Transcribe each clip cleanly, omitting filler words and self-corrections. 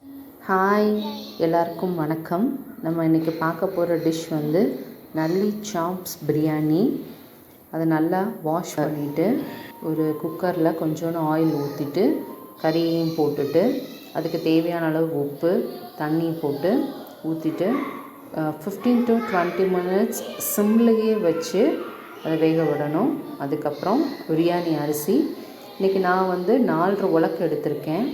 Hi, எல்லாருக்கும் வணக்கம். நம்ம இன்றைக்கி பார்க்க போகிற டிஷ் வந்து நல்லி சாப்ஸ் பிரியாணி. அதை நல்லா வாஷ் பண்ணிவிட்டு ஒரு குக்கரில் கொஞ்சோண்டு ஆயில் ஊற்றிட்டு கறியையும் போட்டுட்டு அதுக்கு தேவையான அளவு உப்பு தண்ணி போட்டு ஊற்றிட்டு 15 to 20 minutes சிம்லேயே வச்சு அதை வேக விடணும். அதுக்கப்புறம் பிரியாணி அரிசி இன்றைக்கி நான் வந்து 4 உலக்கு எடுத்திருக்கேன்.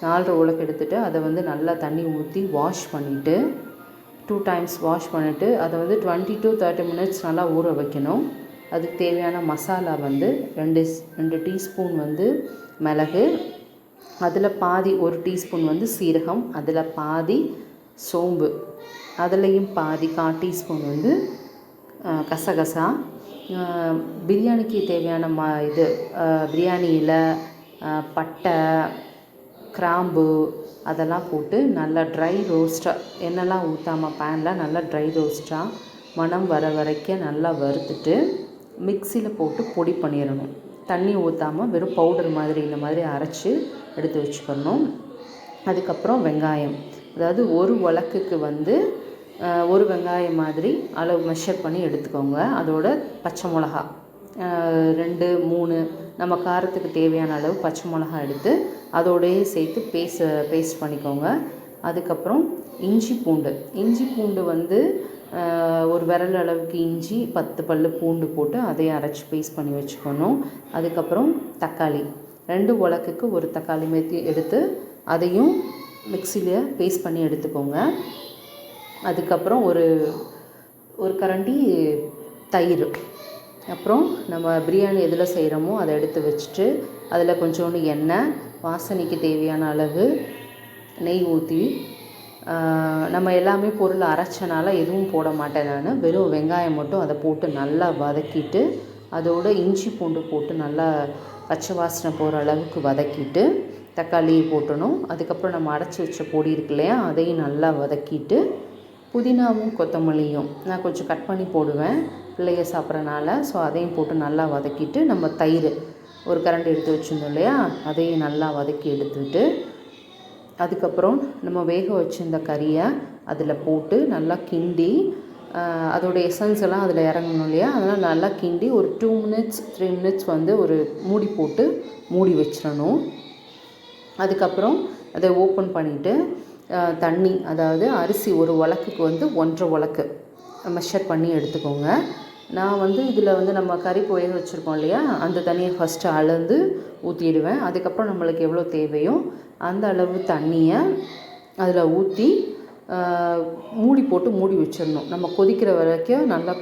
4 உலக்கு எடுத்துகிட்டு அதை வந்து நல்லா தண்ணி ஊற்றி வாஷ் பண்ணிவிட்டு 2 times வாஷ் பண்ணிவிட்டு அதை வந்து 20 to 30 minutes நல்லா ஊற வைக்கணும். அதுக்கு தேவையான மசாலா வந்து 2 டீஸ்பூன் வந்து மிளகு, அதில் பாதி 1 டீஸ்பூன் வந்து சீரகம், அதில் பாதி சோம்பு, அதுலேயும் பாதி 1/4 டீஸ்பூன் வந்து கசகசா, பிரியாணிக்கு தேவையான பிரியாணி இலை, பட்டை, கிராம்பு அதெல்லாம் போட்டு நல்லா ட்ரை ரோஸ்ட்டாக எண்ணெய்லாம் ஊற்றாமல் பேனில் நல்லா ட்ரை ரோஸ்ட்டாக மணம் வர வரைக்கும் நல்லா வறுத்துட்டு மிக்சியில் போட்டு பொடி பண்ணிடணும். தண்ணி ஊற்றாமல் வெறும் பவுடர் மாதிரி இந்த மாதிரி அரைச்சி எடுத்து வச்சுக்கணும். அதுக்கப்புறம் வெங்காயம், அதாவது ஒரு உலக்குக்கு வந்து ஒரு வெங்காயம் மாதிரி அளவு மெஷர் பண்ணி எடுத்துக்கோங்க. அதோட பச்சை மிளகா 2 3 நம்ம காரத்துக்கு தேவையான அளவு பச்சை மிளகா எடுத்து அதோடையே சேர்த்து பேஸ்ட் பண்ணிக்கோங்க. அதுக்கப்புறம் இஞ்சி பூண்டு வந்து ஒரு விரல் அளவுக்கு இஞ்சி, 10 பல் பூண்டு போட்டு அதையும் அரைச்சி பேஸ்ட் பண்ணி வச்சுக்கணும். அதுக்கப்புறம் தக்காளி 2 உலக்குக்கு ஒரு தக்காளி மேத்தி எடுத்து அதையும் மிக்சியில் பேஸ்ட் பண்ணி எடுத்துக்கோங்க. அதுக்கப்புறம் ஒரு கரண்டி தயிர், அப்புறம் நம்ம பிரியாணி எதில் செய்கிறோமோ அதை எடுத்து வச்சுட்டு அதில் கொஞ்சோண்டு எண்ணெய், வாசனைக்கு தேவையான அளவு நெய் ஊற்றி நம்ம எல்லாமே பொருள் அரைச்சனால எதுவும் போட மாட்டேன் நான். வெறும் வெங்காயம் மட்டும் அதை போட்டு நல்லா வதக்கிட்டு அதோட இஞ்சி பூண்டு போட்டு நல்லா பச்சை வாசனை போகிற அளவுக்கு வதக்கிட்டு தக்காளியை போட்டணும். அதுக்கப்புறம் நம்ம அரைச்சி வச்ச பொடி இருக்கு இல்லையா, அதையும் நல்லா வதக்கிட்டு புதினாவும் கொத்தமல்லியும் நான் கொஞ்சம் கட் பண்ணி போடுவேன் பிள்ளைய சாப்பிட்றனால. ஸோ அதையும் போட்டு நல்லா வதக்கிட்டு நம்ம தயிர் ஒரு கரண்டி எடுத்து வச்சுருந்தோம் இல்லையா, அதையும் நல்லா வதக்கி எடுத்துக்கிட்டு அதுக்கப்புறம் நம்ம வேக வச்சுருந்த கறியை அதில் போட்டு நல்லா கிண்டி அதோடய எசன்ஸ் எல்லாம் அதில் இறங்கணும் இல்லையா, அதனால் நல்லா கிண்டி ஒரு 2 minutes 3 minutes வந்து ஒரு மூடி போட்டு மூடி வச்சிடணும். அதுக்கப்புறம் அதை ஓப்பன் பண்ணிவிட்டு தண்ணி, அதாவது அரிசி ஒரு உலக்குக்கு வந்து 1.5 உலக்கு மெஷர் பண்ணி எடுத்துக்கோங்க. நான் வந்து இதில் வந்து நம்ம கறி வேக வச்சுருக்கோம் இல்லையா, அந்த தண்ணியை ஃபஸ்ட்டு அளந்து ஊற்றிடுவேன். அதுக்கப்புறம் நம்மளுக்கு எவ்வளோ தேவையோ அந்த அளவு தண்ணியை அதில் ஊற்றி மூடி போட்டு மூடி வச்சிடணும். நம்ம கொதிக்கிற வரைக்கும் நல்லா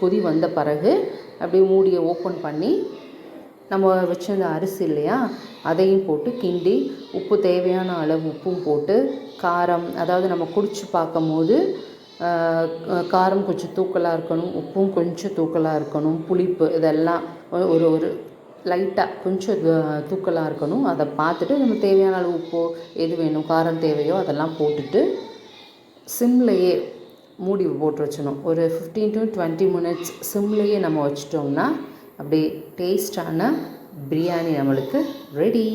கொதி வந்த பிறகு அப்படியே மூடியை ஓப்பன் பண்ணி நம்ம வச்சிருந்த அரிசி இல்லையா அதையும் போட்டு கிண்டி உப்பு தேவையான அளவு உப்பும் போட்டு காரம், அதாவது நம்ம குடித்து பார்க்கும் போது காரம் கொஞ்சம் தூக்கலாக இருக்கணும், உப்பும் கொஞ்சம் தூக்கலாக இருக்கணும், புளிப்பு இதெல்லாம் ஒரு லைட்டாக கொஞ்சம் தூக்கலாக இருக்கணும். அதை பார்த்துட்டு நம்ம தேவையான அளவு உப்போ எது வேணும் காரம் தேவையோ அதெல்லாம் போட்டுட்டு சிம்லையே மூடி போட்டு வச்சணும். ஒரு 15 to 20 minutes சிம்லையே நம்ம வச்சிட்டோம்னா அப்படியே டேஸ்டான பிரியாணி நம்மளுக்கு ரெடி.